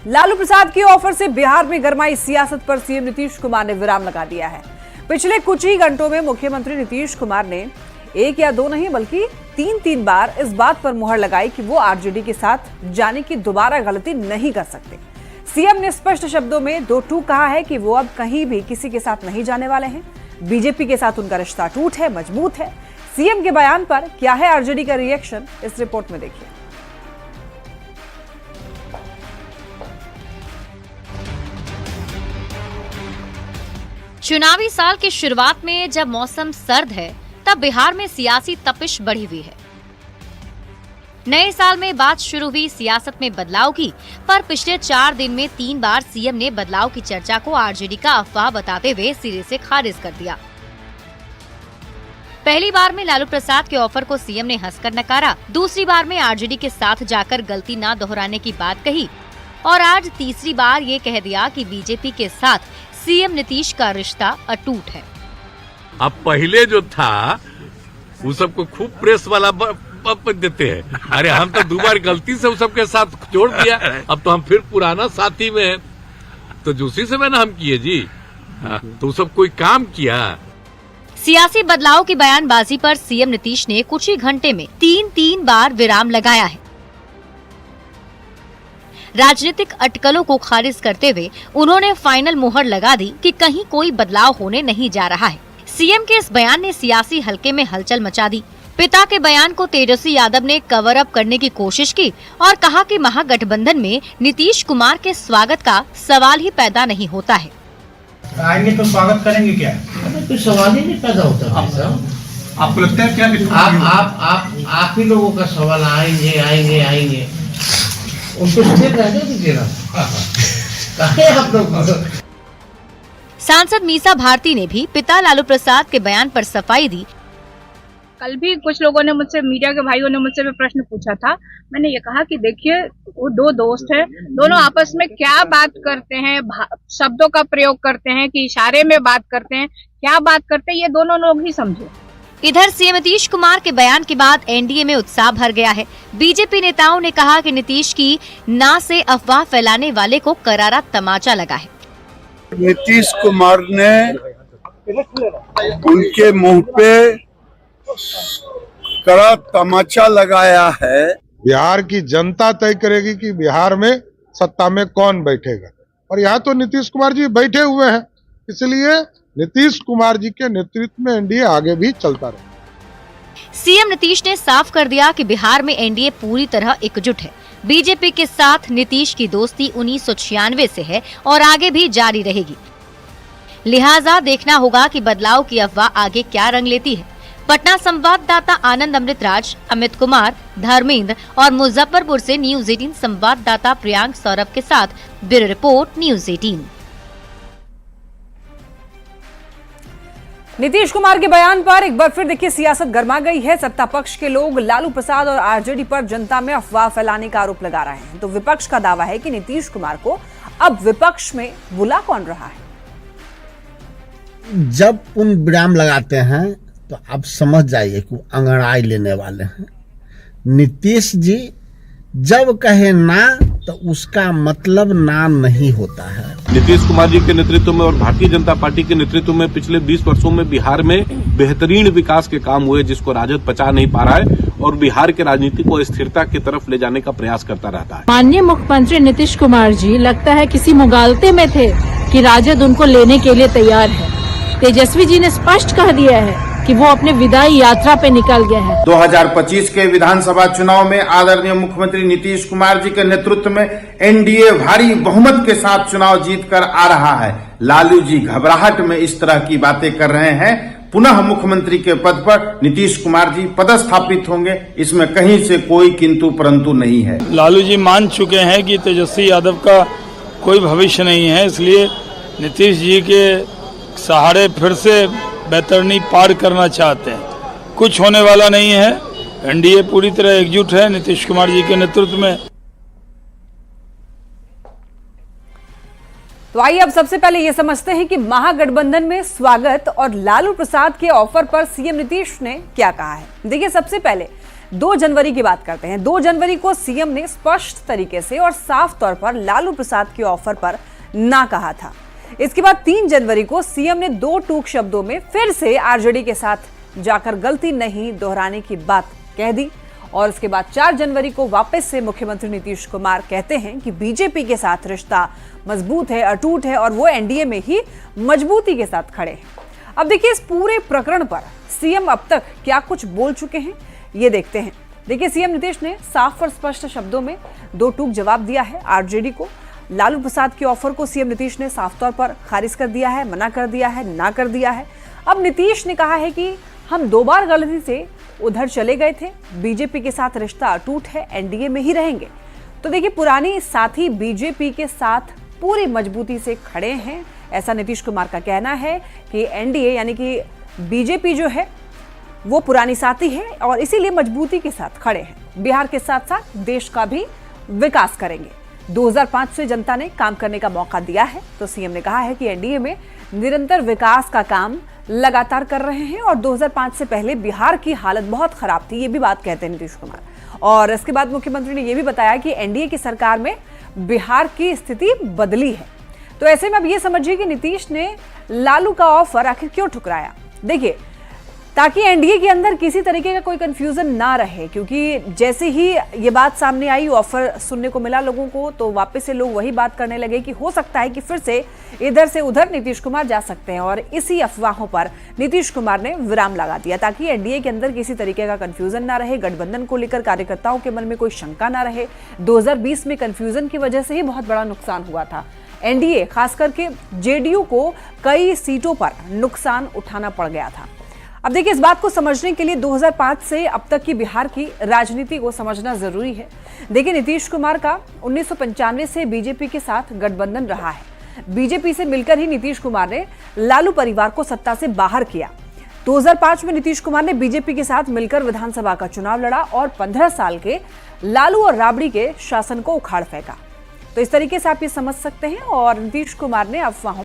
लालू प्रसाद की ऑफर से बिहार में गरमाई सियासत पर सीएम नीतीश कुमार ने विराम लगा दिया है। पिछले कुछ ही घंटों में मुख्यमंत्री नीतीश कुमार ने एक या दो नहीं बल्कि तीन बार इस बात पर मुहर लगाई कि वो आरजेडी के साथ जाने की दोबारा गलती नहीं कर सकते। सीएम ने स्पष्ट शब्दों में दो टूक कहा है कि वो अब कहीं भी किसी के साथ नहीं जाने वाले हैं। बीजेपी के साथ उनका रिश्ता टूट है, मजबूत है। सीएम के बयान पर क्या है आरजेडी का रिएक्शन, इस रिपोर्ट में देखिए। चुनावी साल की शुरुआत में जब मौसम सर्द है तब बिहार में सियासी तपिश बढ़ी हुई है। नए साल में बात शुरू हुई सियासत में बदलाव की, पर पिछले 4 दिन में 3 बार सीएम ने बदलाव की चर्चा को आरजेडी का अफवाह बताते हुए सिरे से खारिज कर दिया। पहली बार में लालू प्रसाद के ऑफर को सीएम ने हंसकर नकारा, दूसरी बार में आरजेडी के साथ जाकर गलती न दोहराने की बात कही और आज तीसरी बार ये कह दिया कि बीजेपी के साथ सीएम नीतीश का रिश्ता अटूट है। अब पहले जो था वो सबको खूब प्रेस वाला देते हैं। अरे हम तो 2 बार गलती से उस सबके साथ जोड़ दिया, अब तो हम फिर पुराना साथी में हैं। तो दूसरी समय ना हम किए जी, तो सब कोई काम किया। सियासी बदलाव की बयानबाजी पर सीएम नीतीश ने कुछ ही घंटे में 3 बार विराम लगाया है। राजनीतिक अटकलों को खारिज करते हुए उन्होंने फाइनल मुहर लगा दी कि कहीं कोई बदलाव होने नहीं जा रहा है। सीएम के इस बयान ने सियासी हलके में हलचल मचा दी। पिता के बयान को तेजस्वी यादव ने कवर अप करने की कोशिश की और कहा कि महागठबंधन में नीतीश कुमार के स्वागत का सवाल ही पैदा नहीं होता है। आएंगे तो स्वागत करेंगे क्या? कोई सवाल ही नहीं पैदा होता। आपको लगता है क्या? आप ही लोगों का सवाल आएंगे उनको स्थिर रहने दीजिए ना। आप लोग सांसद मीसा भारती ने भी पिता लालू प्रसाद के बयान पर सफाई दी। कल भी कुछ लोगों ने मुझसे, मीडिया के भाइयों ने मुझसे भी प्रश्न पूछा था। मैंने ये कहा कि देखिए, वो 2 दोस्त हैं, दोनों आपस में क्या बात करते हैं, शब्दों का प्रयोग करते हैं कि इशारे में बात करते हैं, क्या बात करते हैं, ये दोनों लोग ही समझे। इधर सीएम नीतीश कुमार के बयान के बाद एनडीए में उत्साह भर गया है। बीजेपी नेताओं ने कहा कि नीतीश की ना से अफवाह फैलाने वाले को करारा तमाचा लगा है। नीतीश कुमार ने उनके मुंह पे कड़ा तमाचा लगाया है। बिहार की जनता तय करेगी कि बिहार में सत्ता में कौन बैठेगा, और यहाँ तो नीतीश कुमार जी बैठे हुए हैं, इसलिए नीतीश कुमार जी के नेतृत्व में एनडीए आगे भी चलता रहे। सीएम नीतीश ने साफ कर दिया कि बिहार में एनडीए पूरी तरह एकजुट है। बीजेपी के साथ नीतीश की दोस्ती 1996 से है और आगे भी जारी रहेगी। लिहाजा देखना होगा कि बदलाव की अफवाह आगे क्या रंग लेती है। पटना संवाददाता आनंद अमृतराज, अमित कुमार, धर्मेंद्र और मुजफ्फरपुर से न्यूज 18 संवाददाता प्रियांक सौरभ के साथ bureau report news 18। Nitish Kumar के बयान पर एक बार फिर देखिए सियासत गर्मा गई है। सत्ता पक्ष के लोग लालू प्रसाद और आरजेडी पर जनता में अफवाह फैलाने का आरोप लगा रहे हैं, तो विपक्ष का दावा है कि नीतीश कुमार को अब विपक्ष में बुला कौन रहा है। जब उन विराम लगाते हैं तो आप समझ जाइए कि अंगड़ाई लेने वाले हैं। नीतीश जी जब कहे ना तो उसका मतलब ना नहीं होता है। नीतीश कुमार जी के नेतृत्व में और भारतीय जनता पार्टी के नेतृत्व में पिछले 20 वर्षों में बिहार में बेहतरीन विकास के काम हुए, जिसको राजद पचा नहीं पा रहा है और बिहार के राजनीति को स्थिरता की तरफ ले जाने का प्रयास करता रहता है। माननीय मुख्यमंत्री नीतीश कुमार जी लगता है किसी मुगालते में थे कि राजद उनको लेने के लिए तैयार है। तेजस्वी जी ने स्पष्ट कह दिया है कि वो अपने विदाई यात्रा पे निकल गए हैं। 2025 के विधानसभा चुनाव में आदरणीय मुख्यमंत्री नीतीश कुमार जी के नेतृत्व में एनडीए भारी बहुमत के साथ चुनाव जीतकर आ रहा है। लालू जी घबराहट में इस तरह की बातें कर रहे हैं। पुनः मुख्यमंत्री के पद पर नीतीश कुमार जी पदस्थापित होंगे, इसमें कहीं से कोई किंतु परंतु नहीं है। लालू जी मान चुके हैं कि तेजस्वी यादव का कोई भविष्य नहीं है, इसलिए नीतीश जी के सहारे फिर से बैतरनी पार करना चाहते हैं। कुछ होने वाला नहीं है। एनडीए पूरी तरह एकजुट है नीतीश कुमार जी के नेतृत्व में। तो आइए अब सबसे पहले ये समझते हैं कि महागठबंधन में स्वागत और लालू प्रसाद के ऑफर पर सीएम नीतीश ने क्या कहा है। देखिए, सबसे पहले 2 जनवरी की बात करते हैं। 2 जनवरी को सीएम ने स्पष्ट तरीके से और साफ तौर पर लालू प्रसाद के ऑफर पर ना कहा था। इसके बाद 3 जनवरी को सीएम ने 2 टूक शब्दों में फिर से आरजेडी के साथ जाकर गलती नहीं दोहराने की बात कह दी और उसके बाद 4 जनवरी को वापस से मुख्यमंत्री नीतीश कुमार कहते हैं कि बीजेपी के साथ रिश्ता मजबूत है, अटूट है और वो एनडीए में ही मजबूती के साथ खड़े हैं। अब देखिए इस पूरे प्रकरण पर सीएम अब तक क्या कुछ बोल चुके हैं ये देखते हैं। देखिए सीएम नीतीश ने साफ और स्पष्ट शब्दों में 2 टूक जवाब दिया है आरजेडी को। लालू प्रसाद के ऑफर को सीएम नीतीश ने साफ तौर पर खारिज कर दिया है, मना कर दिया है, ना कर दिया है। अब नीतीश ने कहा है कि हम 2 बार गलती से उधर चले गए थे, बीजेपी के साथ रिश्ता अटूट है, एनडीए में ही रहेंगे। तो देखिए पुरानी साथी बीजेपी के साथ पूरी मजबूती से खड़े हैं, ऐसा नीतीश कुमार का कहना है कि एनडीए यानी कि बीजेपी जो है वो पुरानी साथी है और इसीलिए मजबूती के साथ खड़े हैं। बिहार के साथ साथ देश का भी विकास करेंगे। 2005 से जनता ने काम करने का मौका दिया है, तो सीएम ने कहा है कि एनडीए में निरंतर विकास का काम लगातार कर रहे हैं और 2005 से पहले बिहार की हालत बहुत खराब थी, ये भी बात कहते हैं नीतीश कुमार। और इसके बाद मुख्यमंत्री ने यह भी बताया कि एनडीए की सरकार में बिहार की स्थिति बदली है। तो ऐसे में अब ये समझिए कि नीतीश ने लालू का ऑफर आखिर क्यों ठुकराया। देखिए ताकि एनडीए के अंदर किसी तरीके का कोई कंफ्यूजन ना रहे, क्योंकि जैसे ही ये बात सामने आई, ऑफर सुनने को मिला लोगों को, तो वापस से लोग वही बात करने लगे कि हो सकता है कि फिर से इधर से उधर नीतीश कुमार जा सकते हैं। और इसी अफवाहों पर नीतीश कुमार ने विराम लगा दिया ताकि एनडीए के अंदर किसी तरीके का कंफ्यूजन ना रहे, गठबंधन को लेकर कार्यकर्ताओं के मन में कोई शंका ना रहे। 2020 में कंफ्यूजन की वजह से ही बहुत बड़ा नुकसान हुआ था। एनडीए खास करके जेडीयू को कई सीटों पर नुकसान उठाना पड़ गया था। अब देखिए इस बात को समझने के लिए 2005 से अब तक की बिहार की राजनीति को समझना जरूरी है। देखिए नीतीश कुमार का 1995 से बीजेपी के साथ गठबंधन रहा है। बीजेपी से मिलकर ही नीतीश कुमार ने लालू परिवार को सत्ता से बाहर किया। 2005 में नीतीश कुमार ने बीजेपी के साथ मिलकर विधानसभा का चुनाव लड़ा और 15 साल के लालू और राबड़ी के शासन को उखाड़ फेंका। तो इस तरीके से आप ये समझ सकते हैं और नीतीश कुमार ने अफवाहों